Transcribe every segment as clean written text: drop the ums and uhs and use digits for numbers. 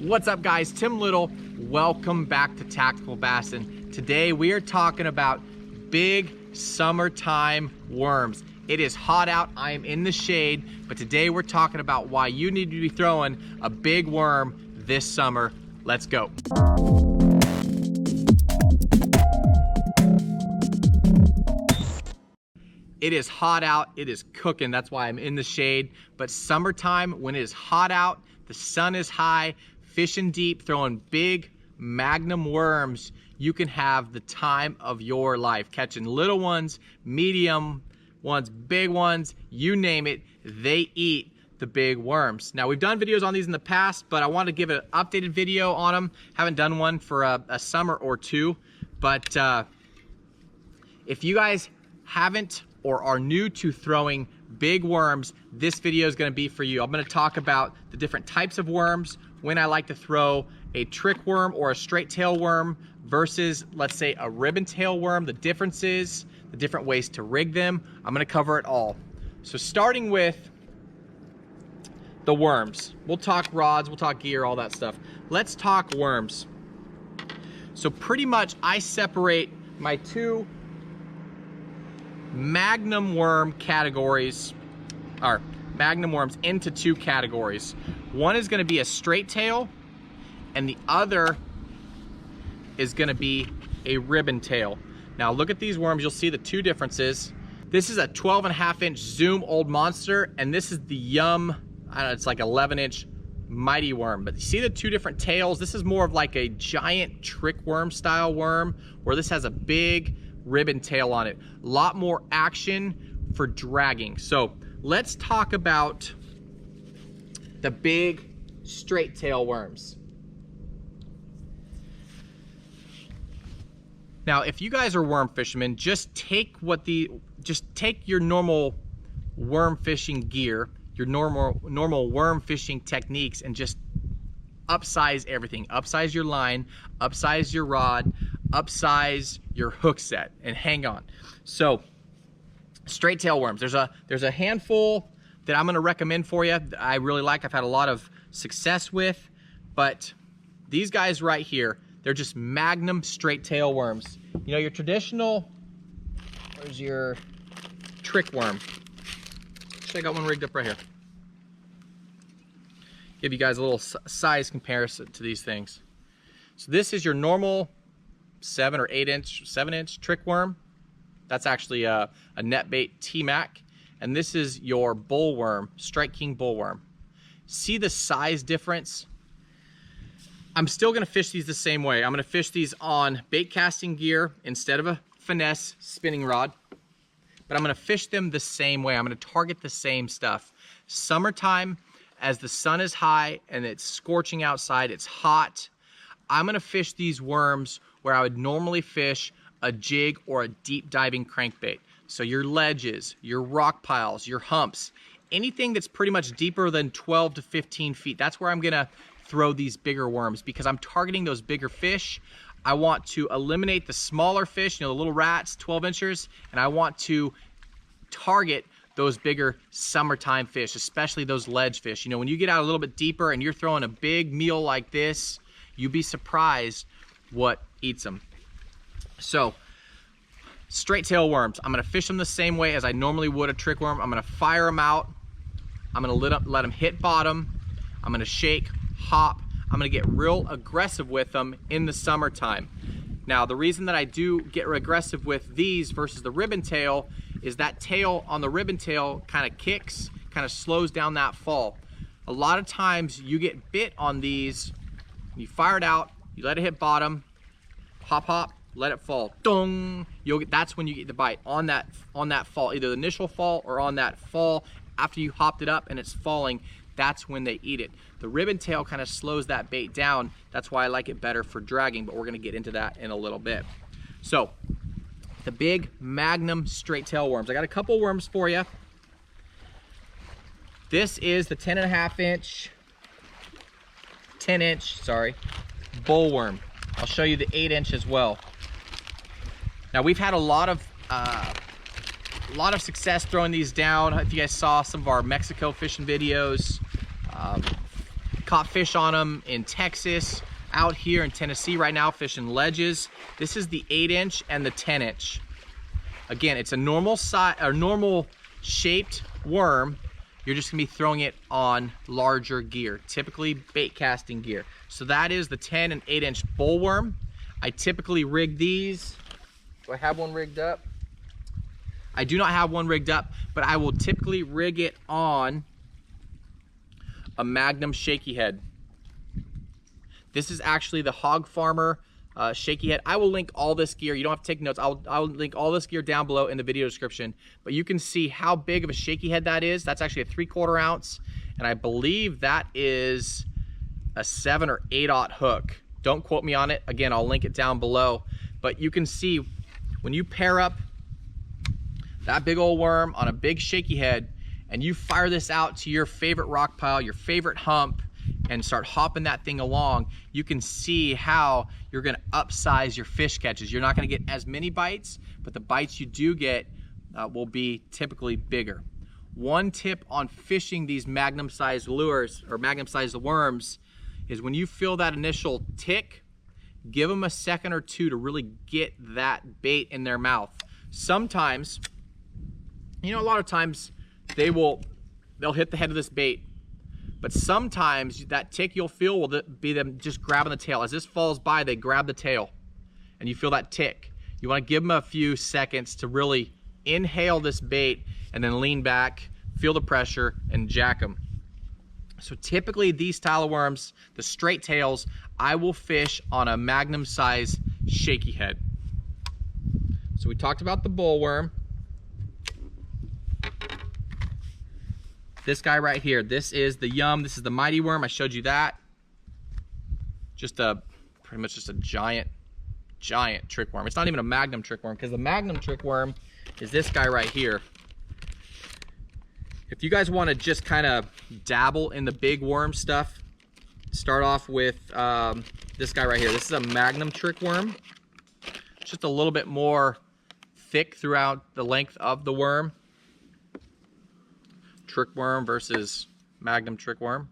What's up guys, Tim Little. Welcome back to Tactical Bassin. Today we are talking about big summertime worms. It is hot out, I am in the shade, but today we're talking about why you need to be throwing a big worm this summer. Let's go. It is hot out, it is cooking, that's why I'm in the shade. But summertime, when it is hot out, the sun is high, fishing deep, throwing big Magnum worms, you can have the time of your life. Catching little ones, medium ones, big ones, you name it, they eat the big worms. Now we've done videos on these in the past, but I want to give an updated video on them. Haven't done one for a summer or two, but if you guys haven't or are new to throwing big worms, this video is going to be for you. I'm going to talk about the different types of worms, when I like to throw a trick worm or a straight tail worm versus, let's say, a ribbon tail worm, the differences, the different ways to rig them. I'm going to cover it all. So starting with the worms, we'll talk rods, we'll talk gear, all that stuff. Let's talk worms. So pretty much I separate my two Magnum worm categories, or Magnum worms, into two categories. One is going to be a straight tail, and the other is going to be a ribbon tail. Now look at these worms, you'll see the two differences. This is a 12.5-inch Zoom Old Monster, and this is the Yum, I don't know, it's like 11-inch Mighty Worm. But you see the two different tails? This is more of like a giant trick worm style worm, where this has a big ribbon tail on it. A lot more action for dragging. So let's talk about the big straight tail worms. Now, if you guys are worm fishermen, just take your normal worm fishing gear, your normal worm fishing techniques, and just upsize everything. Upsize your line, upsize your rod, upsize your hook set, and hang on. So straight tail worms, there's a handful that I'm going to recommend for you that I really like, I've had a lot of success with. But these guys right here, they're just Magnum straight tail worms. You know, your traditional, where's your trick worm? Actually, I got one rigged up right here. Give you guys a little size comparison to these things. So this is your normal 7 or 8-inch trick worm. That's actually a net bait T-Mac. And this is your bull worm, Strike King bull worm. See the size difference? I'm still gonna fish these the same way. I'm gonna fish these on bait casting gear instead of a Finesse spinning rod. But I'm gonna fish them the same way. I'm gonna target the same stuff. Summertime, as the sun is high and it's scorching outside, it's hot, I'm gonna fish these worms where I would normally fish a jig or a deep diving crankbait. So your ledges, your rock piles, your humps, anything that's pretty much deeper than 12 to 15 feet, that's where I'm gonna throw these bigger worms, because I'm targeting those bigger fish. I want to eliminate the smaller fish, you know, the little rats, 12 inchers, and I want to target those bigger summertime fish, especially those ledge fish. You know, when you get out a little bit deeper and you're throwing a big meal like this, you'd be surprised what eats them. So straight tail worms, I'm gonna fish them the same way as I normally would a trick worm. I'm gonna fire them out, I'm gonna let them hit bottom, I'm gonna shake, hop, I'm gonna get real aggressive with them in the summertime. Now the reason that I do get aggressive with these versus the ribbon tail is that tail on the ribbon tail kind of kicks, kind of slows down that fall. A lot of times you get bit on these, you fire it out, you let it hit bottom, hop hop, let it fall, dong, that's when you get the bite on that fall, either the initial fall or on that fall after you hopped it up and it's falling. That's when they eat it. The ribbon tail kind of slows that bait down. That's why I like it better for dragging, but we're gonna get into that in a little bit. So the big Magnum straight tail worms, I got a couple worms for you. This is the 10.5-inch, 10-inch, sorry, bull worm. I'll show you the 8-inch as well. Now we've had a lot of success throwing these down. If you guys saw some of our Mexico fishing videos, caught fish on them in Texas, out here in Tennessee right now, fishing ledges. This is the 8-inch and the 10-inch. Again, it's a normal size or normal shaped worm. You're just gonna be throwing it on larger gear, typically bait casting gear. So that is the 10 and 8-inch bullworm. I typically rig these. Do I have one rigged up? I do not have one rigged up, but I will typically rig it on a Magnum shaky head. This is actually the Hog Farmer shaky head. I will link all this gear. You don't have to take notes. I'll link all this gear down below in the video description. But you can see how big of a shaky head that is. That's actually a 3/4 ounce. And I believe that is a 7 or 8/0 hook. Don't quote me on it. Again, I'll link it down below. But you can see when you pair up that big old worm on a big shaky head and you fire this out to your favorite rock pile, your favorite hump, and start hopping that thing along, you can see how you're gonna upsize your fish catches. You're not gonna get as many bites, but the bites you do get will be typically bigger. One tip on fishing these Magnum sized lures or Magnum sized worms is when you feel that initial tick, give them a second or two to really get that bait in their mouth. Sometimes, you know, a lot of times they'll hit the head of this bait, but sometimes that tick you'll feel will be them just grabbing the tail. As this falls by, they grab the tail and you feel that tick. You wanna give them a few seconds to really inhale this bait and then lean back, feel the pressure, and jack them. So typically these style of worms, the straight tails, I will fish on a Magnum size shaky head. So we talked about the bullworm. This guy right here, this is the Yum, this is the mighty worm, I showed you that. Pretty much just a giant trick worm. It's not even a Magnum trick worm, because the Magnum trick worm is this guy right here. If you guys want to just kind of dabble in the big worm stuff, start off with this guy right here. This is a Magnum trick worm. Just a little bit more thick throughout the length of the worm. Trick worm versus Magnum trick worm.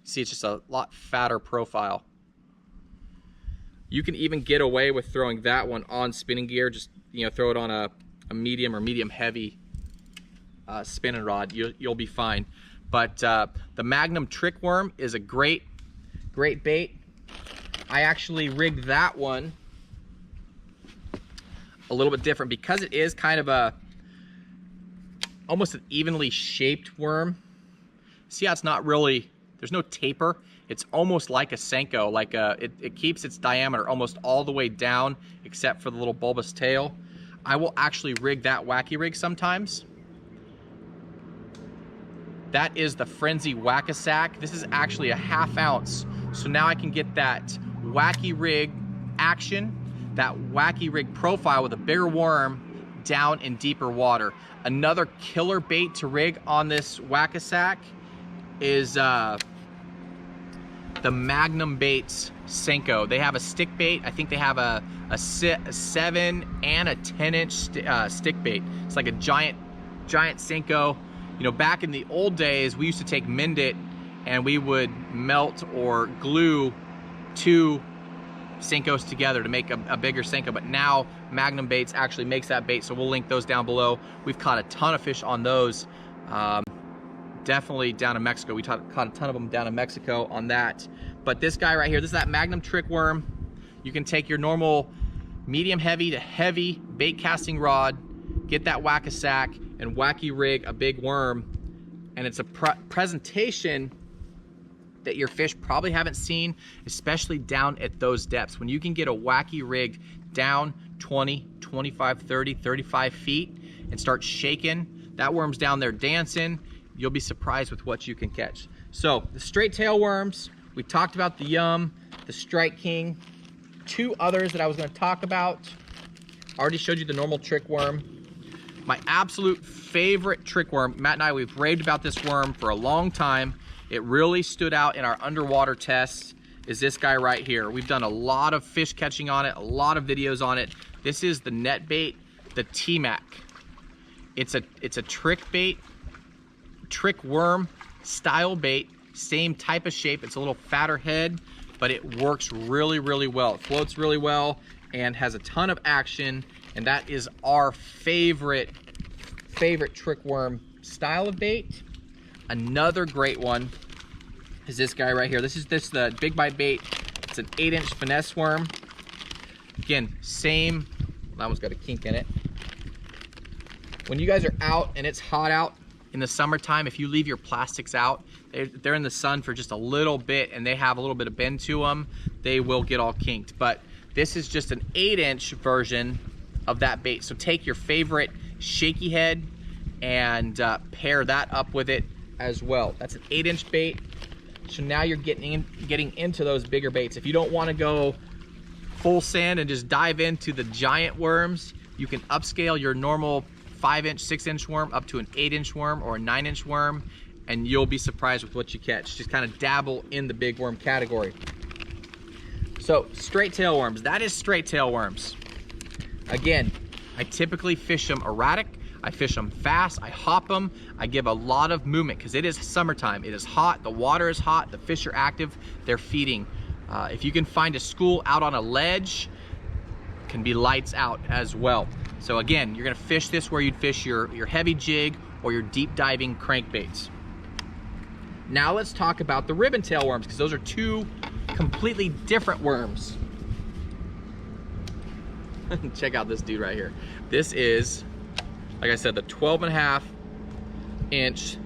See, it's just a lot fatter profile. You can even get away with throwing that one on spinning gear. Just, you know, throw it on a medium or medium heavy spinning rod. You'll be fine. But the Magnum trick worm is a great bait. I actually rigged that one a little bit different because it is kind of almost an evenly shaped worm. See how it's not really, there's no taper. It's almost like a Senko, like it keeps its diameter almost all the way down except for the little bulbous tail. I will actually rig that Wacky rig sometimes. That is the Frenzy Whack-A-Sack. This is actually a 1/2 ounce. So now I can get that Wacky rig action, that Wacky rig profile with a bigger worm down in deeper water. Another killer bait to rig on this Whack-A-Sack is the Magnum Baits Senko. They have a stick bait. I think they have a 7 and a 10-inch stick bait. It's like a giant Senko. You know, back in the old days, we used to take Mendit and we would melt or glue 2 Senkos together to make a bigger Senko, but now Magnum Baits actually makes that bait, so we'll link those down below. We've caught a ton of fish on those, definitely down in Mexico. We caught a ton of them down in Mexico on that. But this guy right here, this is that Magnum trick worm. You can take your normal medium heavy to heavy bait casting rod, get that Whack-A-Sack, and Wacky rig a big worm, and it's a presentation that your fish probably haven't seen, especially down at those depths. When you can get a Wacky rig down 20, 25, 30, 35 feet and start shaking, that worm's down there dancing, you'll be surprised with what you can catch. So the straight tail worms, we talked about the Yum, the Strike King, 2 others that I was going to talk about. I already showed you the normal trick worm. My absolute favorite trick worm, Matt and I, we've raved about this worm for a long time. It really stood out in our underwater tests, is this guy right here. We've done a lot of fish catching on it, a lot of videos on it. This is the net bait, the T-Mac. It's a trick bait, trick worm style bait, Same type of shape. It's a little fatter head, but it works really, really well. It floats really well and has a ton of action. And that is our favorite trick worm style of bait. Another great one is this guy right here. This is the Big Bite bait. It's an 8-inch finesse worm. Again, same, that one's got a kink in it. When you guys are out and it's hot out in the summertime, if you leave your plastics out, they're in the sun for just a little bit and they have a little bit of bend to them, they will get all kinked. But this is just an 8-inch version of that bait. So take your favorite shaky head and pair that up with it as well. That's an 8-inch bait. So now you're getting into those bigger baits. If you don't want to go full sand and just dive into the giant worms, you can upscale your normal 5-inch, 6-inch worm up to an 8-inch worm or a 9-inch worm, and you'll be surprised with what you catch. Just kind of dabble in the big worm category. So straight tail worms, that is straight tail worms. Again, I typically fish them erratic. I fish them fast, I hop them, I give a lot of movement because it is summertime. It is hot, the water is hot, the fish are active, they're feeding. If you can find a school out on a ledge, can be lights out as well. So again, you're gonna fish this where you'd fish your heavy jig or your deep diving crankbaits. Now let's talk about the ribbon tail worms, because those are two completely different worms. Check out this dude right here. This is, like I said, the 12.5-inch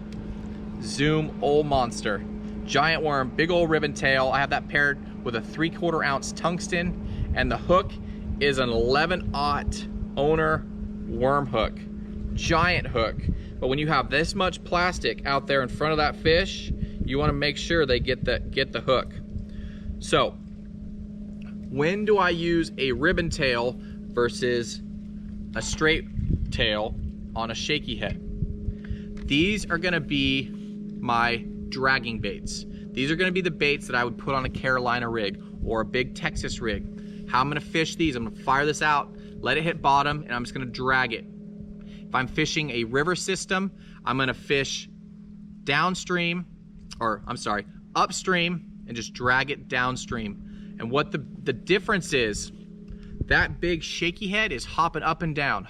Zoom Old Monster. Giant worm, big old ribbon tail. I have that paired with a 3/4 ounce tungsten, and the hook is an 11/0 owner worm hook. Giant hook. But when you have this much plastic out there in front of that fish, you want to make sure they get the hook. So, when do I use a ribbon tail versus a straight tail on a shaky head? These are gonna be my dragging baits. These are gonna be the baits that I would put on a Carolina rig or a big Texas rig. How I'm gonna fish these, I'm gonna fire this out, let it hit bottom, and I'm just gonna drag it. If I'm fishing a river system, I'm gonna fish downstream, or I'm sorry, upstream, and just drag it downstream. And what the difference is, that big shaky head is hopping up and down,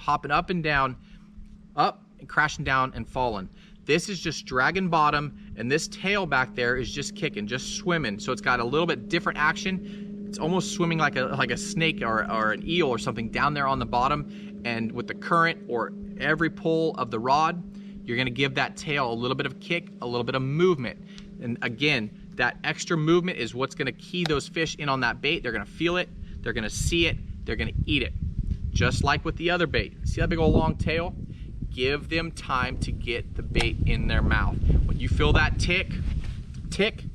up and crashing down and falling. This is just dragging bottom, and this tail back there is just kicking, just swimming. So it's got a little bit different action. It's almost swimming like a snake or an eel or something down there on the bottom. And with the current or every pull of the rod, you're gonna give that tail a little bit of kick, a little bit of movement. And again, that extra movement is what's gonna key those fish in on that bait. They're gonna feel it, they're gonna see it, they're gonna eat it. Just like with the other bait. See that big old long tail? Give them time to get the bait in their mouth. When you feel that tick, kind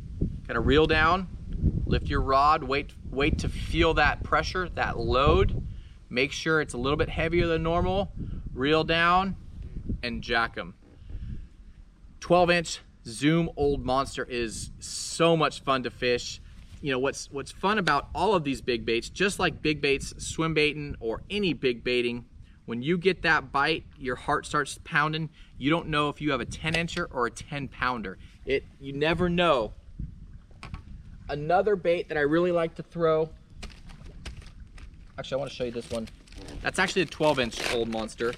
of reel down, lift your rod, wait to feel that pressure, that load. Make sure it's a little bit heavier than normal, reel down, and jack them. 12-inch Zoom Old Monster is so much fun to fish. You know, what's fun about all of these big baits, just like big baits, swim baiting, or any big baiting, when you get that bite, your heart starts pounding. You don't know if you have a 10-incher or a 10-pounder. You never know. Another bait that I really like to throw, actually I want to show you this one. That's actually a 12-inch Old Monster,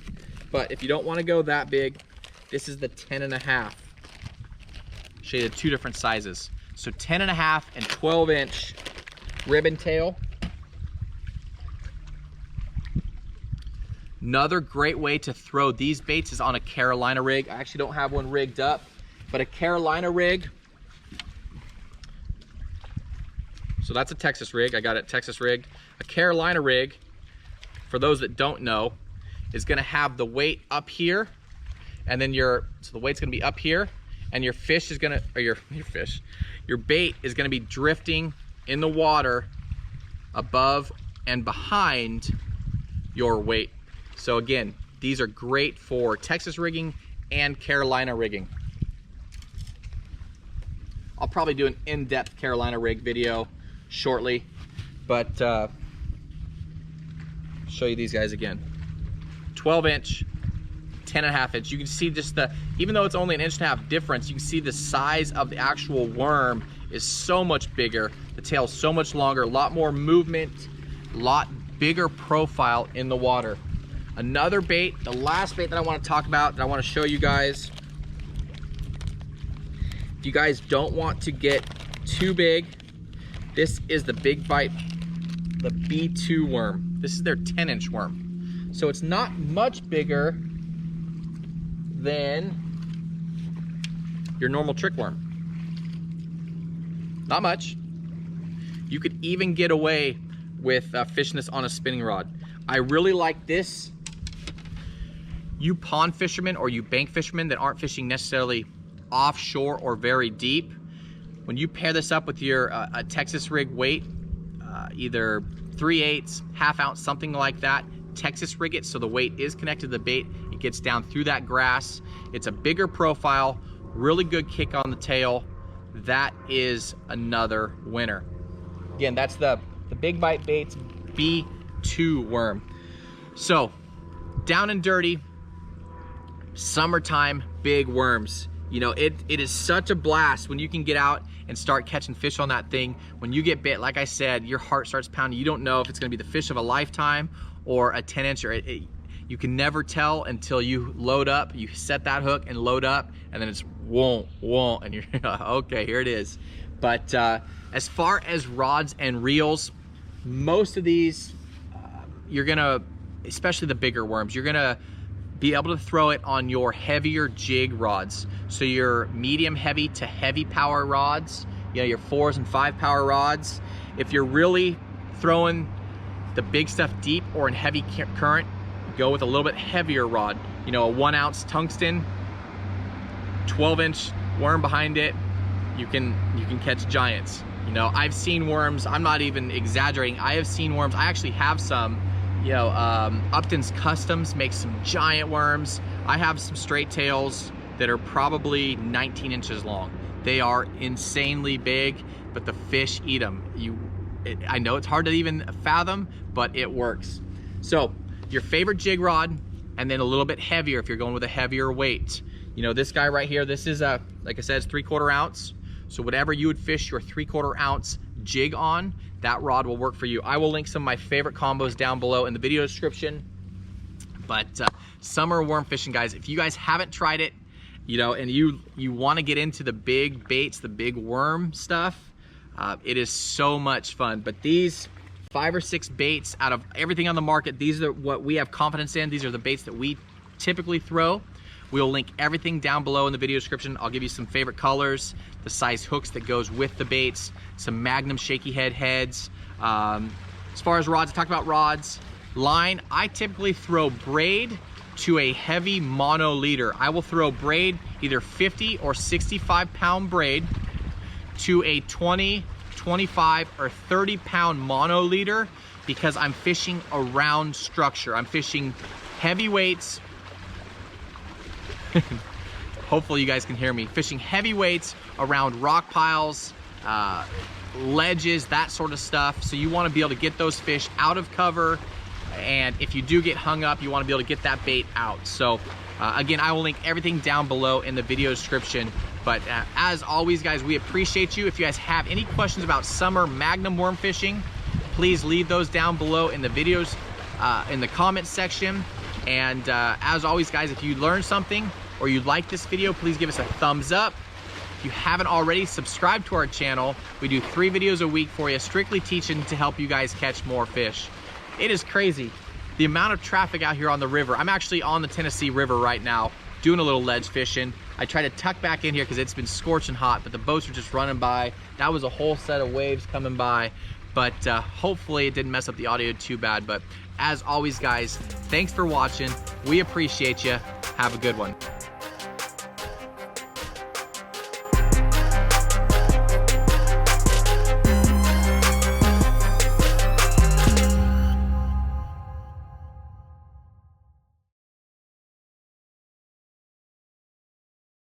but if you don't want to go that big, this is the 10.5. Show you the two different sizes. So 10.5 and 12-inch ribbon tail. Another great way to throw these baits is on a Carolina rig. I actually don't have one rigged up, but a Carolina rig. So that's a Texas rig. I got it Texas rigged. A Carolina rig, for those that don't know, is gonna have the weight up here, and then so the weight's gonna be up here, and your fish is gonna, or your bait is gonna be drifting in the water above and behind your weight. So again, these are great for Texas rigging and Carolina rigging. I'll probably do an in-depth Carolina rig video shortly, but show you these guys again. 12-inch 10.5 inch. You can see just the, even though it's only an 1.5 inch difference, you can see the size of the actual worm is so much bigger. The tail's so much longer, a lot more movement, a lot bigger profile in the water. Another bait, the last bait that I want to talk about, that I want to show you guys. If you guys don't want to get too big, this is the Big Bite, the B2 worm. This is their 10-inch worm. So it's not much bigger than your normal trick worm. Not much. You could even get away with fishing this on a spinning rod. I really like this. You pond fishermen or you bank fishermen that aren't fishing necessarily offshore or very deep, when you pair this up with your a Texas rig weight, either 3/8, ½ ounce, something like that, Texas rig it so the weight is connected to the bait, it gets down through that grass, it's a bigger profile, really good kick on the tail. That is another winner. Again, that's the Big Bite Baits B2 worm. So, down and dirty, summertime big worms. You know, it is such a blast when you can get out and start catching fish on that thing. When you get bit, like I said, your heart starts pounding. You don't know if it's gonna be the fish of a lifetime or a 10-inch, or you can never tell until you load up, you set that hook and load up, and then it's won't, and you're okay, here it is. But as far as rods and reels, most of these, you're gonna, especially the bigger worms, you're gonna be able to throw it on your heavier jig rods. So your medium heavy to heavy power rods, you know, your 4s and 5 power rods. If you're really throwing the big stuff deep or in heavy current, go with a little bit heavier rod. You know, a 1 ounce tungsten, 12-inch worm behind it, you can catch giants. You know, I've seen worms, I'm not even exaggerating, I have seen worms, I actually have some. You know, Upton's Customs makes some giant worms. I have some straight tails that are probably 19 inches long. They are insanely big, but the fish eat them. I know it's hard to even fathom, but it works. So your favorite jig rod, and then a little bit heavier if you're going with a heavier weight. You know, this guy right here, this is a, like I said, it's 3/4 ounce. So whatever you would fish your 3/4 ounce jig on, that rod will work for you. I will link some of my favorite combos down below in the video description. But summer worm fishing, guys, if you guys haven't tried it, you know, and you want to get into the big baits, the big worm stuff, it is so much fun. But these 5 or 6 baits out of everything on the market, these are what we have confidence in. These are the baits that we typically throw. We'll link everything down below in the video description. I'll give you some favorite colors, the size hooks that goes with the baits, some Magnum shaky heads. As far as rods, I talked about rods. Line, I typically throw braid to a heavy mono leader. I will throw braid, either 50 or 65 pound braid, to a 20, 25, or 30 pound mono leader, because I'm fishing around structure. I'm fishing heavy weights. Hopefully you guys can hear me. Fishing heavy weights around rock piles, ledges, that sort of stuff. So you want to be able to get those fish out of cover, and if you do get hung up, you want to be able to get that bait out. So again, I will link everything down below in the video description. But as always, guys, we appreciate you. If you guys have any questions about summer Magnum worm fishing, please leave those down below in the videos, in the comments section. And as always, guys, if you learned something or you like this video, please give us a thumbs up. If you haven't already, subscribe to our channel. We do 3 videos a week for you, strictly teaching to help you guys catch more fish. It is crazy, the amount of traffic out here on the river. I'm actually on the Tennessee River right now, doing a little ledge fishing. I try to tuck back in here because it's been scorching hot, but the boats are just running by. That was a whole set of waves coming by. But hopefully it didn't mess up the audio too bad. But as always, guys, thanks for watching. We appreciate you. Have a good one.